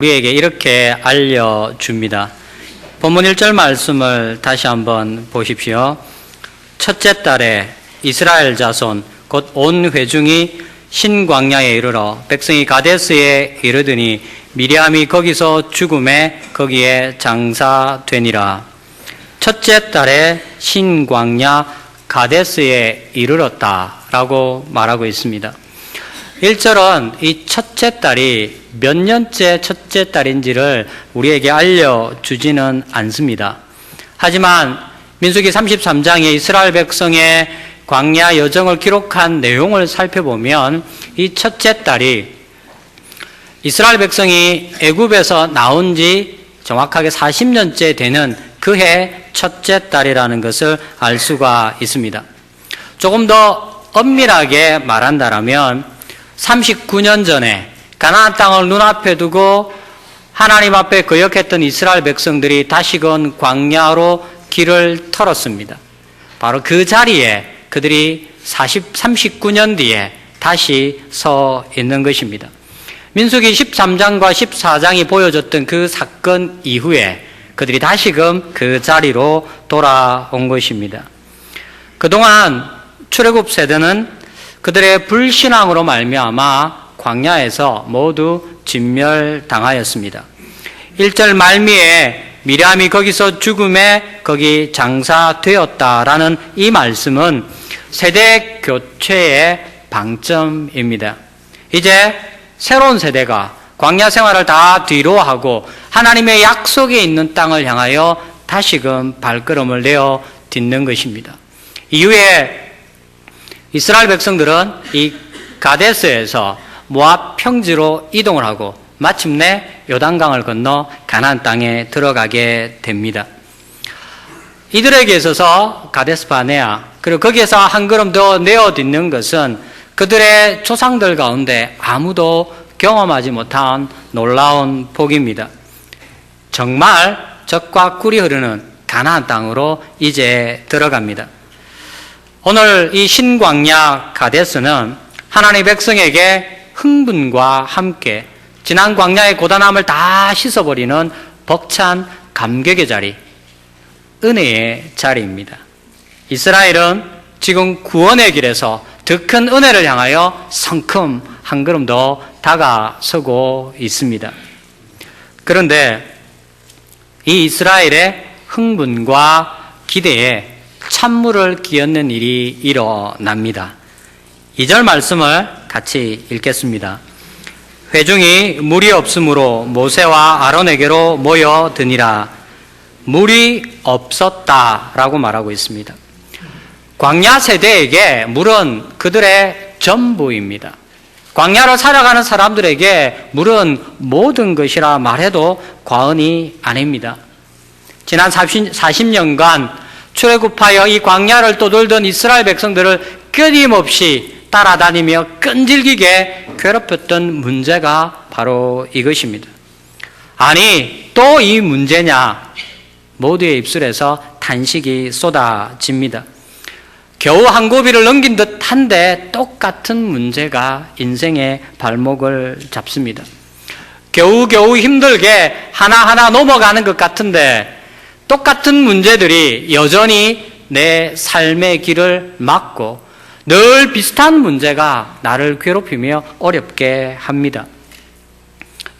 우리에게 이렇게 알려줍니다. 본문 1절 말씀을 다시 한번 보십시오. 첫째 달에 이스라엘 자손 곧 온 회중이 신광야에 이르러 백성이 가데스에 이르더니 미리암이 거기서 죽음에 거기에 장사되니라. 첫째 달에 신광야 가데스에 이르렀다라고 말하고 있습니다. 1절은 이 첫째 달이 몇 년째 첫째 달인지를 우리에게 알려주지는 않습니다. 하지만 민수기 33장에 이스라엘 백성의 광야 여정을 기록한 내용을 살펴보면 이 첫째 달이 이스라엘 백성이 애굽에서 나온 지 정확하게 40년째 되는 그해 첫째 달이라는 것을 알 수가 있습니다. 조금 더 엄밀하게 말한다면 39년 전에 가나안 땅을 눈앞에 두고 하나님 앞에 거역했던 이스라엘 백성들이 다시금 광야로 길을 털었습니다. 바로 그 자리에 그들이 39년 뒤에 다시 서 있는 것입니다. 민수기 13장과 14장이 보여줬던 그 사건 이후에 그들이 다시금 그 자리로 돌아온 것입니다. 그동안 출애굽 세대는 그들의 불신앙으로 말미암아 광야에서 모두 진멸당하였습니다. 1절 말미에 미리암이 거기서 죽음에 거기 장사되었다라는 이 말씀은 세대 교체의 방점입니다. 이제 새로운 세대가 광야 생활을 다 뒤로하고 하나님의 약속에 있는 땅을 향하여 다시금 발걸음을 내어 딛는 것입니다. 이후에 이스라엘 백성들은 이 가데스에서 모압 평지로 이동을 하고 마침내 요단강을 건너 가나안 땅에 들어가게 됩니다. 이들에게 있어서 가데스 바네아 그리고 거기에서 한 걸음 더 내어 딛는 것은 그들의 조상들 가운데 아무도 경험하지 못한 놀라운 복입니다. 정말 젖과 꿀이 흐르는 가나안 땅으로 이제 들어갑니다. 오늘 이 신광야 가데스는 하나님의 백성에게 흥분과 함께 지난 광야의 고단함을 다 씻어버리는 벅찬 감격의 자리, 은혜의 자리입니다. 이스라엘은 지금 구원의 길에서 더 큰 은혜를 향하여 성큼 한 걸음 더 다가서고 있습니다. 그런데 이 이스라엘의 흥분과 기대에 찬물을 끼얹는 일이 일어납니다. 2절 말씀을 같이 읽겠습니다. 회중이 물이 없으므로 모세와 아론에게로 모여드니라. 물이 없었다라고 말하고 있습니다. 광야 세대에게 물은 그들의 전부입니다. 광야를 살아가는 사람들에게 물은 모든 것이라 말해도 과언이 아닙니다. 지난 40년간 출애굽하여 이 광야를 떠돌던 이스라엘 백성들을 끊임없이 따라다니며 끈질기게 괴롭혔던 문제가 바로 이것입니다. 아니, 또 이 문제냐? 모두의 입술에서 탄식이 쏟아집니다. 겨우 한 고비를 넘긴 듯한데 똑같은 문제가 인생의 발목을 잡습니다. 겨우겨우 힘들게 하나하나 넘어가는 것 같은데 똑같은 문제들이 여전히 내 삶의 길을 막고 늘 비슷한 문제가 나를 괴롭히며 어렵게 합니다.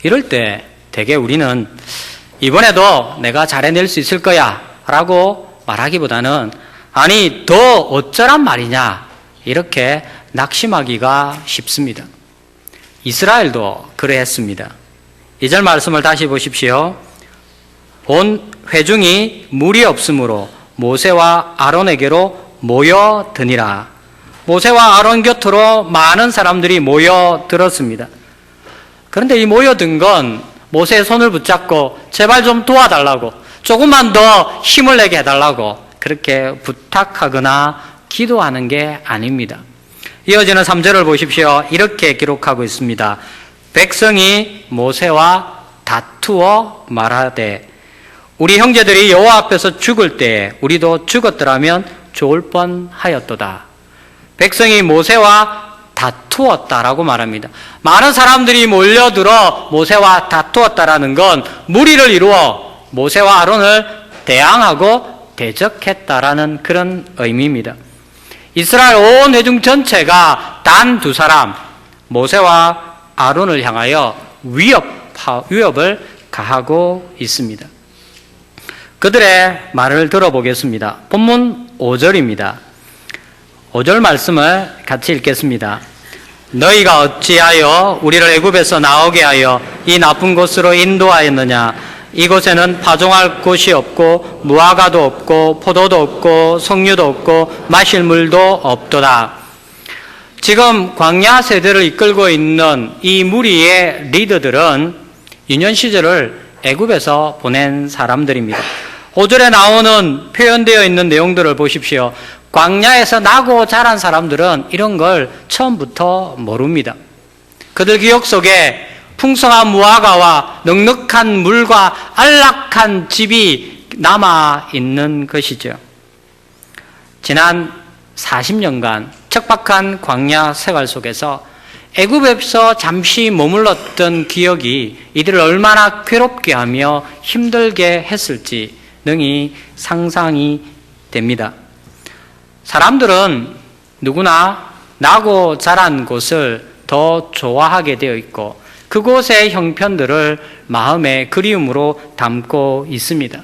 이럴 때 대개 우리는 이번에도 내가 잘해낼 수 있을 거야 라고 말하기보다는 아니 더 어쩌란 말이냐 이렇게 낙심하기가 쉽습니다. 이스라엘도 그러했습니다. 2절 말씀을 다시 보십시오. 온 회중이 물이 없으므로 모세와 아론에게로 모여드니라. 모세와 아론 곁으로 많은 사람들이 모여들었습니다. 그런데 이 모여든 건 모세의 손을 붙잡고 제발 좀 도와달라고 조금만 더 힘을 내게 해달라고 그렇게 부탁하거나 기도하는 게 아닙니다. 이어지는 3절을 보십시오. 이렇게 기록하고 있습니다. 백성이 모세와 다투어 말하되 우리 형제들이 여호와 앞에서 죽을 때에 우리도 죽었더라면 좋을 뻔하였도다. 백성이 모세와 다투었다라고 말합니다. 많은 사람들이 몰려들어 모세와 다투었다라는 건 무리를 이루어 모세와 아론을 대항하고 대적했다라는 그런 의미입니다. 이스라엘 온 회중 전체가 단 두 사람, 모세와 아론을 향하여 위협을 가하고 있습니다. 그들의 말을 들어보겠습니다. 본문 5절입니다. 5절 말씀을 같이 읽겠습니다. 너희가 어찌하여 우리를 애굽에서 나오게 하여 이 나쁜 곳으로 인도하였느냐? 이곳에는 파종할 곳이 없고 무화과도 없고 포도도 없고 석류도 없고 마실 물도 없도다. 지금 광야 세대를 이끌고 있는 이 무리의 리더들은 유년 시절을 애굽에서 보낸 사람들입니다. 5절에 나오는 표현되어 있는 내용들을 보십시오. 광야에서 나고 자란 사람들은 이런 걸 처음부터 모릅니다. 그들 기억 속에 풍성한 무화과와 넉넉한 물과 안락한 집이 남아있는 것이죠. 지난 40년간 척박한 광야 생활 속에서 애굽에서 잠시 머물렀던 기억이 이들을 얼마나 괴롭게 하며 힘들게 했을지 능히 상상이 됩니다. 사람들은 누구나 나고 자란 곳을 더 좋아하게 되어 있고 그곳의 형편들을 마음의 그리움으로 담고 있습니다.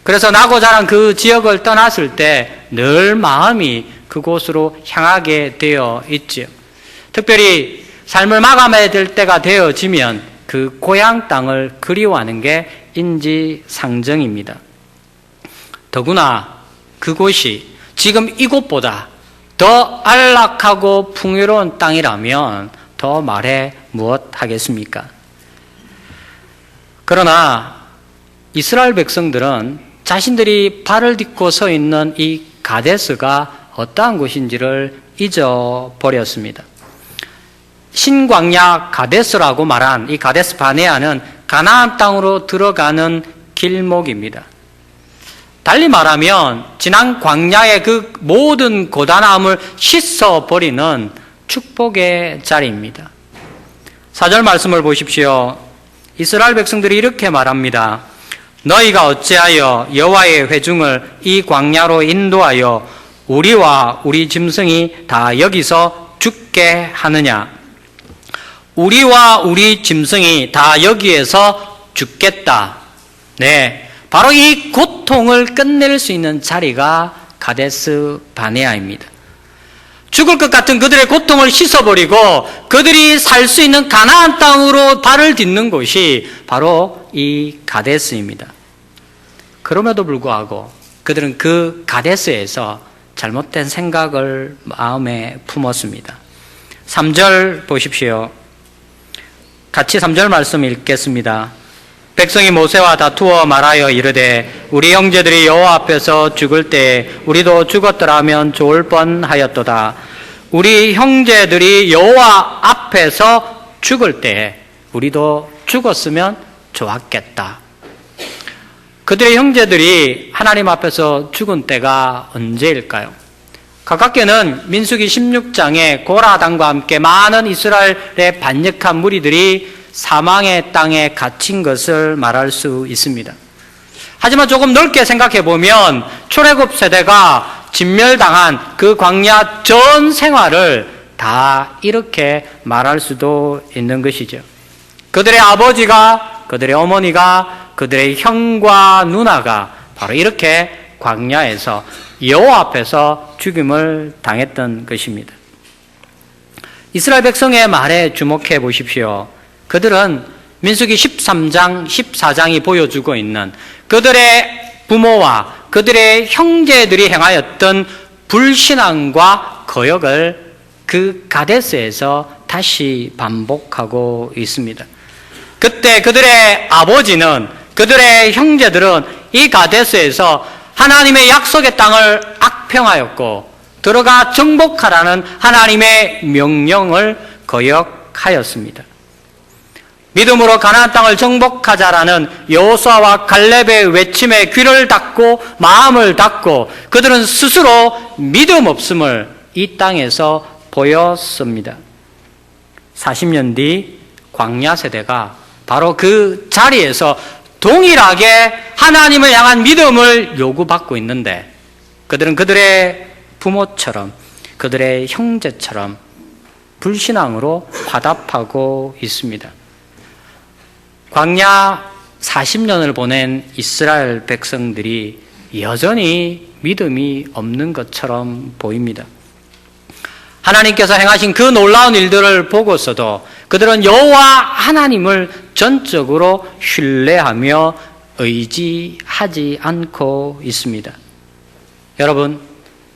그래서 나고 자란 그 지역을 떠났을 때 늘 마음이 그곳으로 향하게 되어 있지요. 특별히 삶을 마감해야 될 때가 되어지면 그 고향 땅을 그리워하는 게 인지상정입니다. 더구나 그곳이 지금 이곳보다 더 안락하고 풍요로운 땅이라면 더 말해 무엇 하겠습니까? 그러나 이스라엘 백성들은 자신들이 발을 딛고 서 있는 이 가데스가 어떠한 곳인지를 잊어버렸습니다. 신광야 가데스라고 말한 이 가데스 바네아는 가나안 땅으로 들어가는 길목입니다. 달리 말하면 지난 광야의 그 모든 고단함을 씻어버리는 축복의 자리입니다. 4절 말씀을 보십시오. 이스라엘 백성들이 이렇게 말합니다. 너희가 어찌하여 여호와의 회중을 이 광야로 인도하여 우리와 우리 짐승이 다 여기서 죽게 하느냐? 우리와 우리 짐승이 다 여기에서 죽겠다. 네, 바로 이 고통을 끝낼 수 있는 자리가 가데스 바네아입니다. 죽을 것 같은 그들의 고통을 씻어버리고 그들이 살 수 있는 가나안 땅으로 발을 딛는 곳이 바로 이 가데스입니다. 그럼에도 불구하고 그들은 그 가데스에서 잘못된 생각을 마음에 품었습니다. 3절 보십시오. 같이 3절 말씀 읽겠습니다. 백성이 모세와 다투어 말하여 이르되 우리 형제들이 여호와 앞에서 죽을 때 우리도 죽었더라면 좋을 뻔하였도다. 우리 형제들이 여호와 앞에서 죽을 때 우리도 죽었으면 좋았겠다. 그들의 형제들이 하나님 앞에서 죽은 때가 언제일까요? 가깝게는 민수기 16장에 고라당과 함께 많은 이스라엘의 반역한 무리들이 사망의 땅에 갇힌 것을 말할 수 있습니다. 하지만 조금 넓게 생각해 보면 출애굽 세대가 진멸당한 그 광야 전 생활을 다 이렇게 말할 수도 있는 것이죠. 그들의 아버지가, 그들의 어머니가, 그들의 형과 누나가 바로 이렇게 광야에서 여호와 앞에서 죽임을 당했던 것입니다. 이스라엘 백성의 말에 주목해 보십시오. 그들은 민수기 13장, 14장이 보여주고 있는 그들의 부모와 그들의 형제들이 행하였던 불신앙과 거역을 그 가데스에서 다시 반복하고 있습니다. 그때 그들의 아버지는, 그들의 형제들은 이 가데스에서 하나님의 약속의 땅을 악평하였고 들어가 정복하라는 하나님의 명령을 거역하였습니다. 믿음으로 가나안 땅을 정복하자라는 여호수아와 갈렙의 외침에 귀를 닫고 마음을 닫고 그들은 스스로 믿음 없음을 이 땅에서 보였습니다. 40년 뒤 광야 세대가 바로 그 자리에서 동일하게 하나님을 향한 믿음을 요구받고 있는데 그들은 그들의 부모처럼 그들의 형제처럼 불신앙으로 화답하고 있습니다. 광야 40년을 보낸 이스라엘 백성들이 여전히 믿음이 없는 것처럼 보입니다. 하나님께서 행하신 그 놀라운 일들을 보고서도 그들은 여호와 하나님을 전적으로 신뢰하며 의지하지 않고 있습니다. 여러분,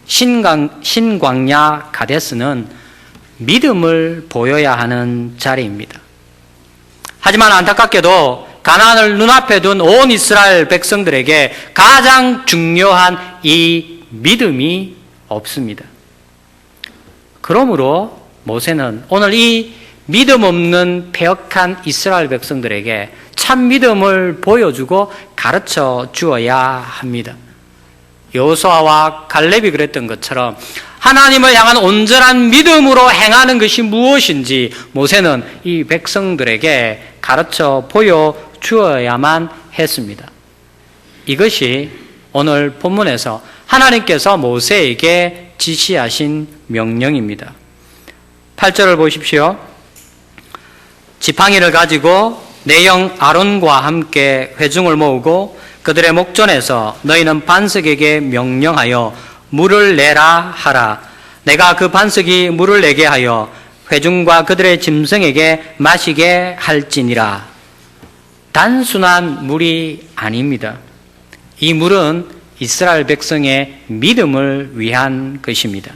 신광야 가데스는 믿음을 보여야 하는 자리입니다. 하지만 안타깝게도 가나안을 눈앞에 둔 온 이스라엘 백성들에게 가장 중요한 이 믿음이 없습니다. 그러므로 모세는 오늘 이 믿음 없는 패역한 이스라엘 백성들에게 참 믿음을 보여주고 가르쳐 주어야 합니다. 여호수아와 갈렙이 그랬던 것처럼 하나님을 향한 온전한 믿음으로 행하는 것이 무엇인지 모세는 이 백성들에게 가르쳐 보여주어야만 했습니다. 이것이 오늘 본문에서 하나님께서 모세에게 지시하신 명령입니다. 8절을 보십시오. 지팡이를 가지고 내 형 아론과 함께 회중을 모으고 그들의 목전에서 너희는 반석에게 명령하여 물을 내라 하라. 내가 그 반석이 물을 내게 하여 회중과 그들의 짐승에게 마시게 할지니라. 단순한 물이 아닙니다. 이 물은 이스라엘 백성의 믿음을 위한 것입니다.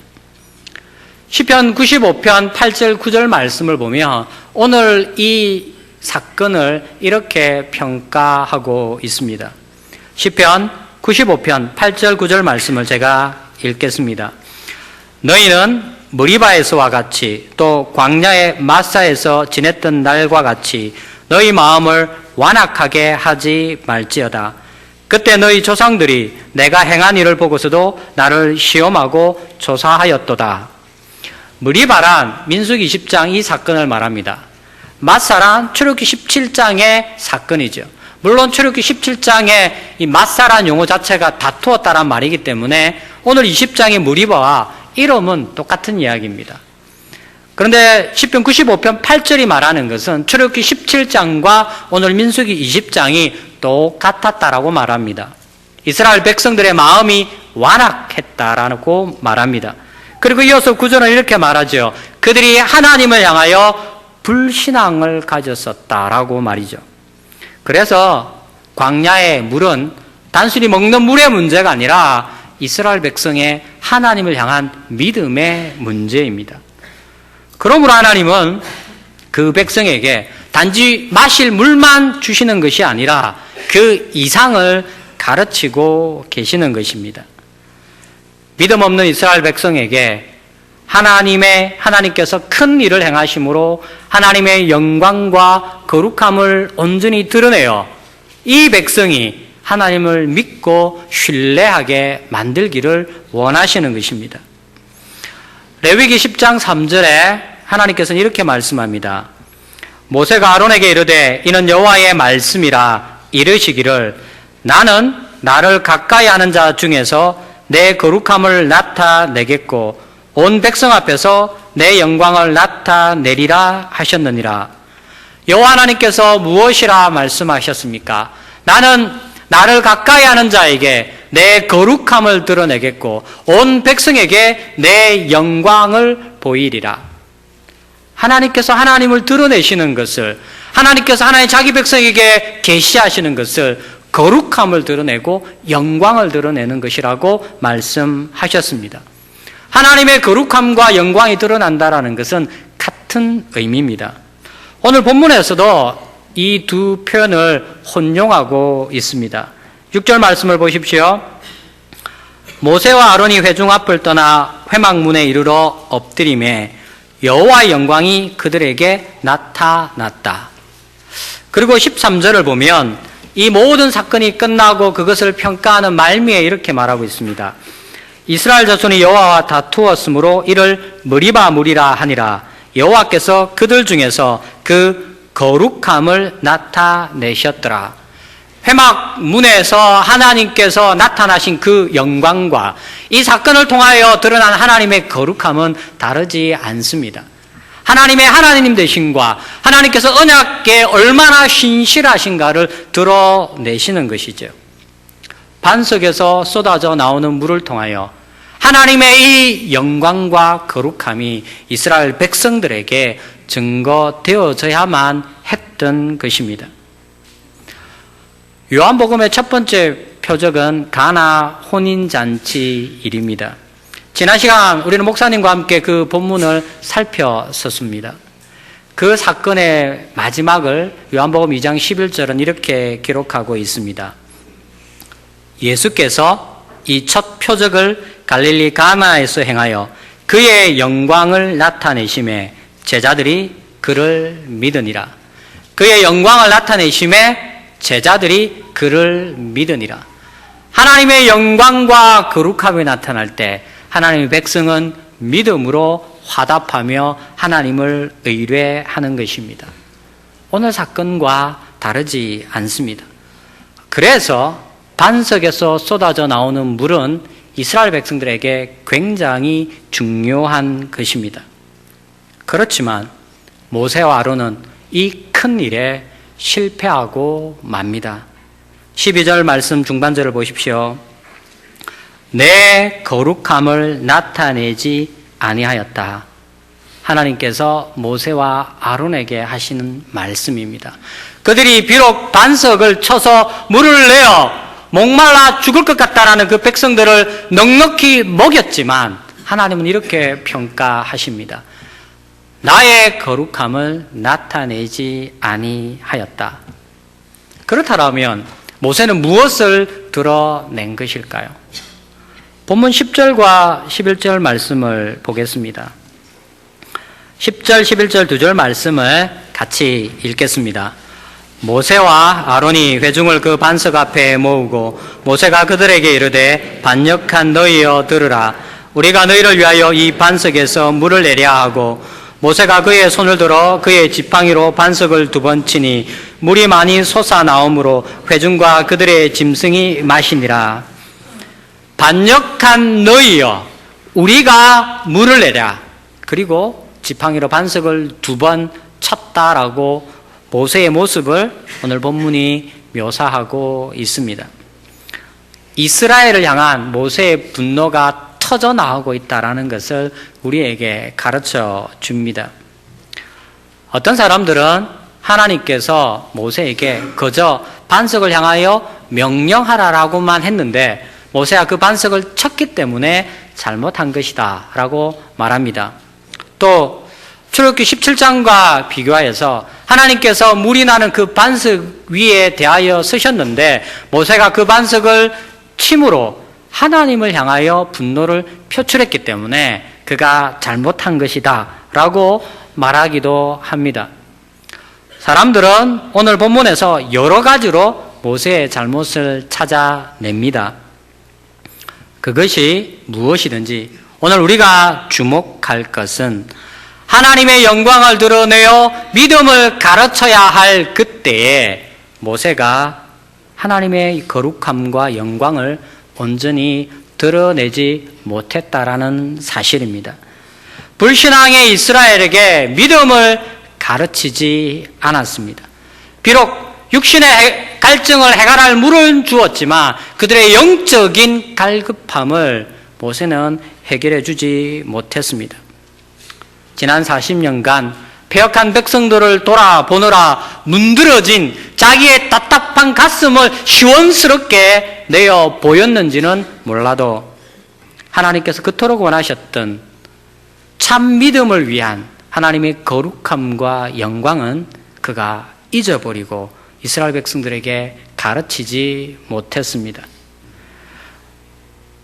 시편 95편 8절 9절 말씀을 보면 오늘 이 사건을 이렇게 평가하고 있습니다. 시편 95편 8절 9절 말씀을 제가 읽겠습니다. 너희는 무리바에서와 같이 또 광야의 마사에서 지냈던 날과 같이 너희 마음을 완악하게 하지 말지어다. 그때 너희 조상들이 내가 행한 일을 보고서도 나를 시험하고 조사하였도다. 무리바란 민수기 10장 이 사건을 말합니다. 마사란 출애굽기 17장의 사건이죠. 물론 출애굽기 17장의 이 마사란 용어 자체가 다투었다란 말이기 때문에 오늘 20장의 무리바와 이름은 똑같은 이야기입니다. 그런데 시편 95편 8절이 말하는 것은 출애굽기 17장과 오늘 민수기 20장이 똑같았다라고 말합니다. 이스라엘 백성들의 마음이 완악했다라고 말합니다. 그리고 이어서 9절은 이렇게 말하죠. 그들이 하나님을 향하여 불신앙을 가졌었다라고 말이죠. 그래서 광야의 물은 단순히 먹는 물의 문제가 아니라 이스라엘 백성의 하나님을 향한 믿음의 문제입니다. 그러므로 하나님은 그 백성에게 단지 마실 물만 주시는 것이 아니라 그 이상을 가르치고 계시는 것입니다. 믿음 없는 이스라엘 백성에게 하나님께서 큰 일을 행하심으로 하나님의 영광과 거룩함을 온전히 드러내어 이 백성이 하나님을 믿고 신뢰하게 만들기를 원하시는 것입니다. 레위기 10장 3절에 하나님께서는 이렇게 말씀합니다. 모세가 아론에게 이르되 이는 여호와의 말씀이라 이르시기를 나는 나를 가까이 하는 자 중에서 내 거룩함을 나타내겠고 온 백성 앞에서 내 영광을 나타내리라 하셨느니라. 여호와 하나님께서 무엇이라 말씀하셨습니까? 나는 나를 가까이 하는 자에게 내 거룩함을 드러내겠고 온 백성에게 내 영광을 보이리라. 하나님께서 하나님을 드러내시는 것을, 하나님께서 하나님 자기 백성에게 계시하시는 것을 거룩함을 드러내고 영광을 드러내는 것이라고 말씀하셨습니다. 하나님의 거룩함과 영광이 드러난다라는 것은 같은 의미입니다. 오늘 본문에서도 이 두 표현을 혼용하고 있습니다. 6절 말씀을 보십시오. 모세와 아론이 회중 앞을 떠나 회막문에 이르러 엎드리매 여호와의 영광이 그들에게 나타났다. 그리고 13절을 보면 이 모든 사건이 끝나고 그것을 평가하는 말미에 이렇게 말하고 있습니다. 이스라엘 자손이 여호와와 다투었으므로 이를 무리바 무리라 하니라. 여호와께서 그들 중에서 그 거룩함을 나타내셨더라. 회막 문에서 하나님께서 나타나신 그 영광과 이 사건을 통하여 드러난 하나님의 거룩함은 다르지 않습니다. 하나님의 하나님 되심과 하나님께서 언약에 얼마나 신실하신가를 드러내시는 것이죠. 반석에서 쏟아져 나오는 물을 통하여 하나님의 이 영광과 거룩함이 이스라엘 백성들에게 증거되어져야만 했던 것입니다. 요한복음의 첫 번째 표적은 가나 혼인잔치 일입니다. 지난 시간 우리는 목사님과 함께 그 본문을 살펴봤습니다. 그 사건의 마지막을 요한복음 2장 11절은 이렇게 기록하고 있습니다. 예수께서 이 첫 표적을 갈릴리 가나에서 행하여 그의 영광을 나타내심에 제자들이 그를 믿으니라. 그의 영광을 나타내심에 제자들이 그를 믿으니라. 하나님의 영광과 거룩함이 나타날 때 하나님의 백성은 믿음으로 화답하며 하나님을 의뢰하는 것입니다. 오늘 사건과 다르지 않습니다. 그래서 반석에서 쏟아져 나오는 물은 이스라엘 백성들에게 굉장히 중요한 것입니다. 그렇지만 모세와 아론은 이 큰 일에 실패하고 맙니다. 12절 말씀 중반절을 보십시오. 내 거룩함을 나타내지 아니하였다. 하나님께서 모세와 아론에게 하시는 말씀입니다. 그들이 비록 반석을 쳐서 물을 내어 목말라 죽을 것 같다라는 그 백성들을 넉넉히 먹였지만 하나님은 이렇게 평가하십니다. 나의 거룩함을 나타내지 아니하였다. 그렇다면 모세는 무엇을 드러낸 것일까요? 본문 10절과 11절 말씀을 보겠습니다. 10절, 11절 두 절 말씀을 같이 읽겠습니다. 모세와 아론이 회중을 그 반석 앞에 모으고 모세가 그들에게 이르되 반역한 너희여 들으라. 우리가 너희를 위하여 이 반석에서 물을 내랴 하고 모세가 그의 손을 들어 그의 지팡이로 반석을 2번 치니 물이 많이 솟아나오므로 회중과 그들의 짐승이 마시니라. 반역한 너희여 우리가 물을 내랴. 그리고 지팡이로 반석을 2번 쳤다라고 모세의 모습을 오늘 본문이 묘사하고 있습니다. 이스라엘을 향한 모세의 분노가 터져 나오고 있다는 것을 우리에게 가르쳐 줍니다. 어떤 사람들은 하나님께서 모세에게 그저 반석을 향하여 명령하라라고만 했는데 모세가 그 반석을 쳤기 때문에 잘못한 것이다 라고 말합니다. 또 출애굽기 17장과 비교하여서 하나님께서 물이 나는 그 반석 위에 대하여 서셨는데 모세가 그 반석을 침으로 하나님을 향하여 분노를 표출했기 때문에 그가 잘못한 것이다 라고 말하기도 합니다. 사람들은 오늘 본문에서 여러 가지로 모세의 잘못을 찾아냅니다. 그것이 무엇이든지 오늘 우리가 주목할 것은 하나님의 영광을 드러내어 믿음을 가르쳐야 할 그때에 모세가 하나님의 거룩함과 영광을 온전히 드러내지 못했다라는 사실입니다. 불신앙의 이스라엘에게 믿음을 가르치지 않았습니다. 비록 육신의 갈증을 해결할 물은 주었지만 그들의 영적인 갈급함을 모세는 해결해 주지 못했습니다. 지난 40년간 패역한 백성들을 돌아보느라 문드러진 자기의 답답한 가슴을 시원스럽게 내어 보였는지는 몰라도 하나님께서 그토록 원하셨던 참 믿음을 위한 하나님의 거룩함과 영광은 그가 잊어버리고 이스라엘 백성들에게 가르치지 못했습니다.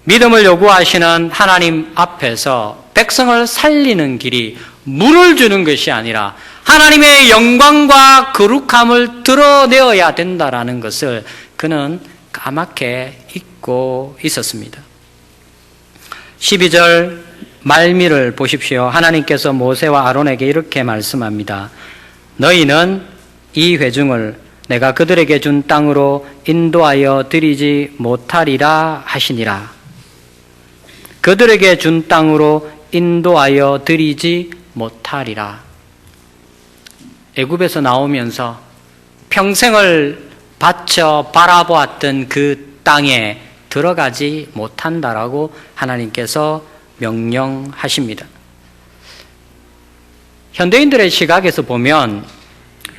믿음을 요구하시는 하나님 앞에서 백성을 살리는 길이 물을 주는 것이 아니라 하나님의 영광과 거룩함을 드러내어야 된다라는 것을 그는 까맣게 잊고 있었습니다. 12절 말미를 보십시오. 하나님께서 모세와 아론에게 이렇게 말씀합니다. 너희는 이 회중을 내가 그들에게 준 땅으로 인도하여 드리지 못하리라 하시니라. 그들에게 준 땅으로 인도하여 드리지 못하리라. 애굽에서 나오면서 평생을 바쳐 바라보았던 그 땅에 들어가지 못한다라고 하나님께서 명령하십니다. 현대인들의 시각에서 보면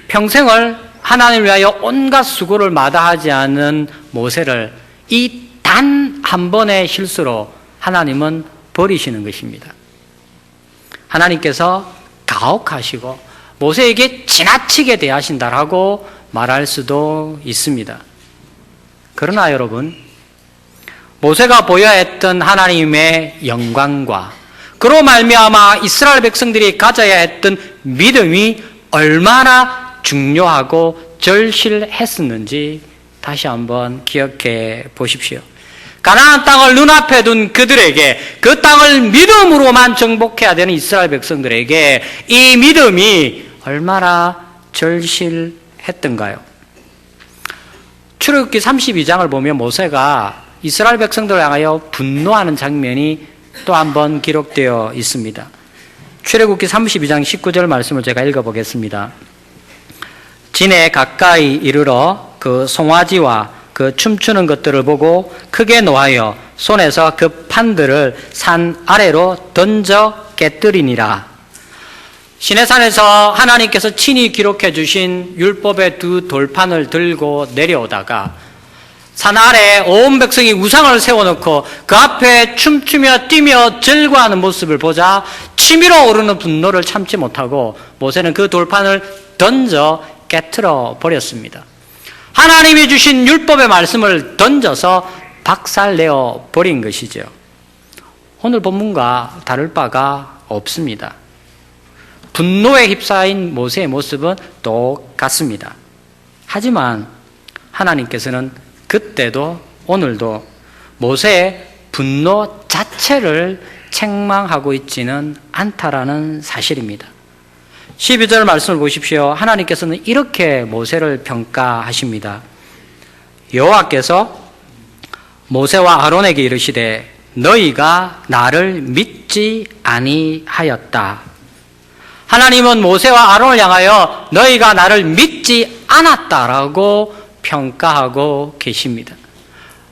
평생을 하나님을 위하여 온갖 수고를 마다하지 않은 모세를 이 단 한 번의 실수로 하나님은 버리시는 것입니다. 하나님께서 가혹하시고 모세에게 지나치게 대하신다라고 말할 수도 있습니다. 그러나 여러분, 모세가 보여야 했던 하나님의 영광과 그로 말미암아 이스라엘 백성들이 가져야 했던 믿음이 얼마나 중요하고 절실했었는지 다시 한번 기억해 보십시오. 가나안 땅을 눈앞에 둔 그들에게, 그 땅을 믿음으로만 정복해야 되는 이스라엘 백성들에게 이 믿음이 얼마나 절실했던가요? 출애굽기 32장을 보면 모세가 이스라엘 백성들을 향하여 분노하는 장면이 또 한 번 기록되어 있습니다. 출애굽기 32장 19절 말씀을 제가 읽어보겠습니다. 진에 가까이 이르러 그 송아지와 그 춤추는 것들을 보고 크게 노하여 손에서 그 판들을 산 아래로 던져 깨뜨리니라. 시내산에서 하나님께서 친히 기록해 주신 율법의 두 돌판을 들고 내려오다가 산 아래 온 백성이 우상을 세워놓고 그 앞에 춤추며 뛰며 절구하는 모습을 보자 치밀어 오르는 분노를 참지 못하고 모세는 그 돌판을 던져 깨트려 버렸습니다. 하나님이 주신 율법의 말씀을 던져서 박살내어 버린 것이죠. 오늘 본문과 다를 바가 없습니다. 분노에 휩싸인 모세의 모습은 똑같습니다. 하지만 하나님께서는 그때도 오늘도 모세의 분노 자체를 책망하고 있지는 않다라는 사실입니다. 12절 말씀을 보십시오. 하나님께서는 이렇게 모세를 평가하십니다. 여호와께서 모세와 아론에게 이르시되 너희가 나를 믿지 아니하였다. 하나님은 모세와 아론을 향하여 너희가 나를 믿지 않았다라고 평가하고 계십니다.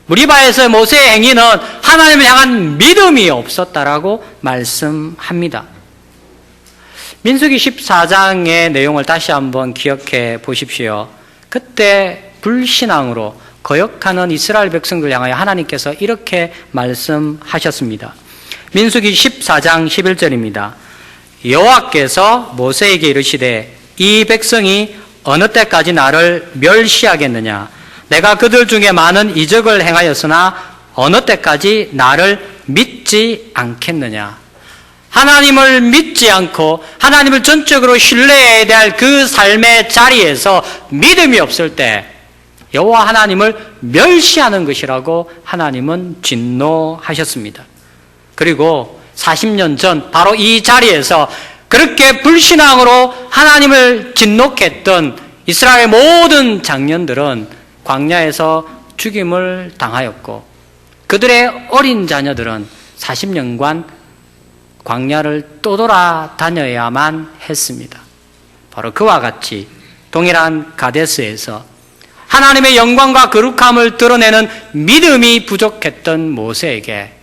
무리바에서 모세의 행위는 하나님을 향한 믿음이 없었다라고 말씀합니다. 민수기 14장의 내용을 다시 한번 기억해 보십시오. 그때 불신앙으로 거역하는 이스라엘 백성들 향하여 하나님께서 이렇게 말씀하셨습니다. 민수기 14장 11절입니다. 여호와께서 모세에게 이르시되 이 백성이 어느 때까지 나를 멸시하겠느냐? 내가 그들 중에 많은 이적을 행하였으나 어느 때까지 나를 믿지 않겠느냐? 하나님을 믿지 않고 하나님을 전적으로 신뢰해야 될 그 삶의 자리에서 믿음이 없을 때 여호와 하나님을 멸시하는 것이라고 하나님은 진노하셨습니다. 그리고 40년 전 바로 이 자리에서 그렇게 불신앙으로 하나님을 진노했던 이스라엘 모든 장년들은 광야에서 죽임을 당하였고 그들의 어린 자녀들은 40년간 광야를 떠돌아다녀야만 했습니다. 바로 그와 같이 동일한 가데스에서 하나님의 영광과 거룩함을 드러내는 믿음이 부족했던 모세에게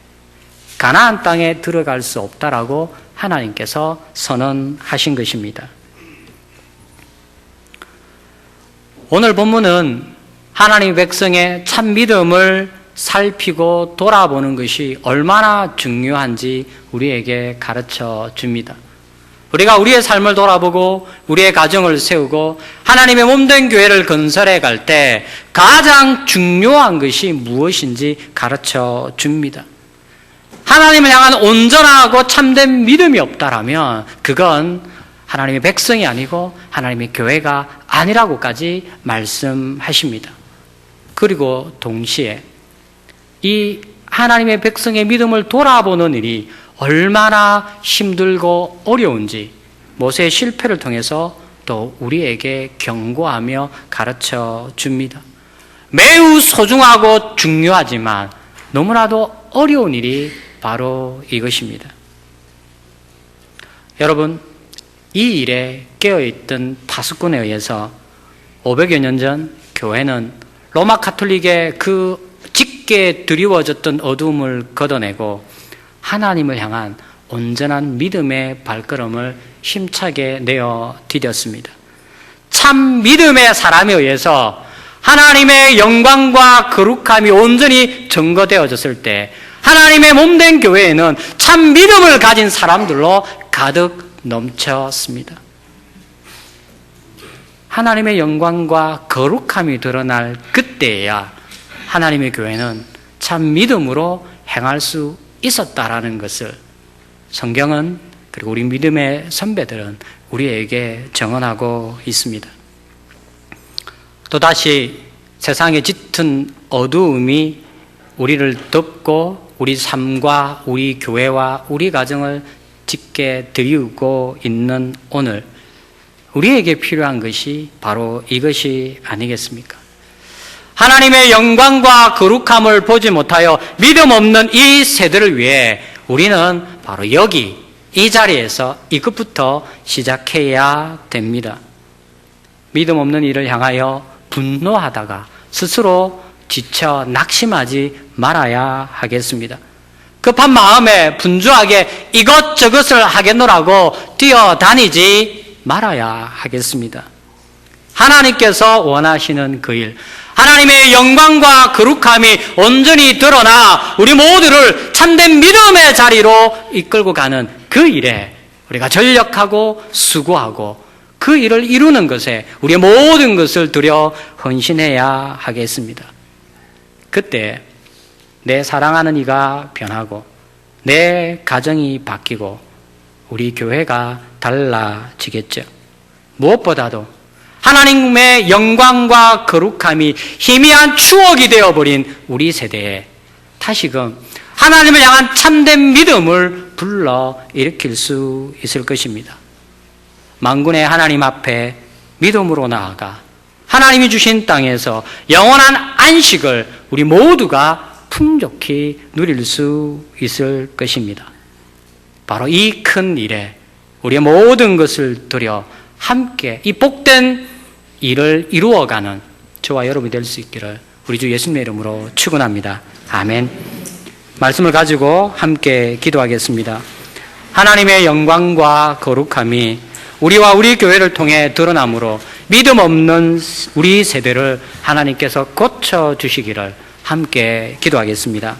가나안 땅에 들어갈 수 없다라고 하나님께서 선언하신 것입니다. 오늘 본문은 하나님의 백성의 참 믿음을 살피고 돌아보는 것이 얼마나 중요한지 우리에게 가르쳐 줍니다. 우리가 우리의 삶을 돌아보고 우리의 가정을 세우고 하나님의 몸된 교회를 건설해 갈 때 가장 중요한 것이 무엇인지 가르쳐 줍니다. 하나님을 향한 온전하고 참된 믿음이 없다라면 그건 하나님의 백성이 아니고 하나님의 교회가 아니라고까지 말씀하십니다. 그리고 동시에 이 하나님의 백성의 믿음을 돌아보는 일이 얼마나 힘들고 어려운지 모세의 실패를 통해서 또 우리에게 경고하며 가르쳐 줍니다. 매우 소중하고 중요하지만 너무나도 어려운 일이 바로 이것입니다. 여러분, 이 일에 깨어있던 파수꾼에 의해서 500여 년 전 교회는 로마 가톨릭의 그 짙게 드리워졌던 어두움을 걷어내고 하나님을 향한 온전한 믿음의 발걸음을 힘차게 내어 디뎠습니다. 참 믿음의 사람에 의해서 하나님의 영광과 거룩함이 온전히 증거되어졌을 때 하나님의 몸된 교회에는 참 믿음을 가진 사람들로 가득 넘쳤습니다. 하나님의 영광과 거룩함이 드러날 그때야 하나님의 교회는 참 믿음으로 행할 수 있었다라는 것을 성경은 그리고 우리 믿음의 선배들은 우리에게 증언하고 있습니다. 또다시 세상의 짙은 어두움이 우리를 덮고 우리 삶과 우리 교회와 우리 가정을 짙게 드리우고 있는 오늘, 우리에게 필요한 것이 바로 이것이 아니겠습니까? 하나님의 영광과 거룩함을 보지 못하여 믿음 없는 이 세대를 위해 우리는 바로 여기 이 자리에서 이것부터 시작해야 됩니다. 믿음 없는 이를 향하여 분노하다가 스스로 지쳐 낙심하지 말아야 하겠습니다. 급한 마음에 분주하게 이것저것을 하겠노라고 뛰어다니지 말아야 하겠습니다. 하나님께서 원하시는 그 일, 하나님의 영광과 거룩함이 온전히 드러나 우리 모두를 참된 믿음의 자리로 이끌고 가는 그 일에 우리가 전력하고 수고하고 그 일을 이루는 것에 우리의 모든 것을 들여 헌신해야 하겠습니다. 그때 내 사랑하는 이가 변하고 내 가정이 바뀌고 우리 교회가 달라지겠죠. 무엇보다도 하나님의 영광과 거룩함이 희미한 추억이 되어버린 우리 세대에 다시금 하나님을 향한 참된 믿음을 불러 일으킬 수 있을 것입니다. 만군의 하나님 앞에 믿음으로 나아가 하나님이 주신 땅에서 영원한 안식을 우리 모두가 풍족히 누릴 수 있을 것입니다. 바로 이 큰 일에 우리의 모든 것을 들여 함께 이 복된 일을 이루어가는 저와 여러분이 될 수 있기를 우리 주 예수님의 이름으로 축원합니다. 아멘. 말씀을 가지고 함께 기도하겠습니다. 하나님의 영광과 거룩함이 우리와 우리 교회를 통해 드러나므로 믿음 없는 우리 세대를 하나님께서 고쳐주시기를 함께 기도하겠습니다.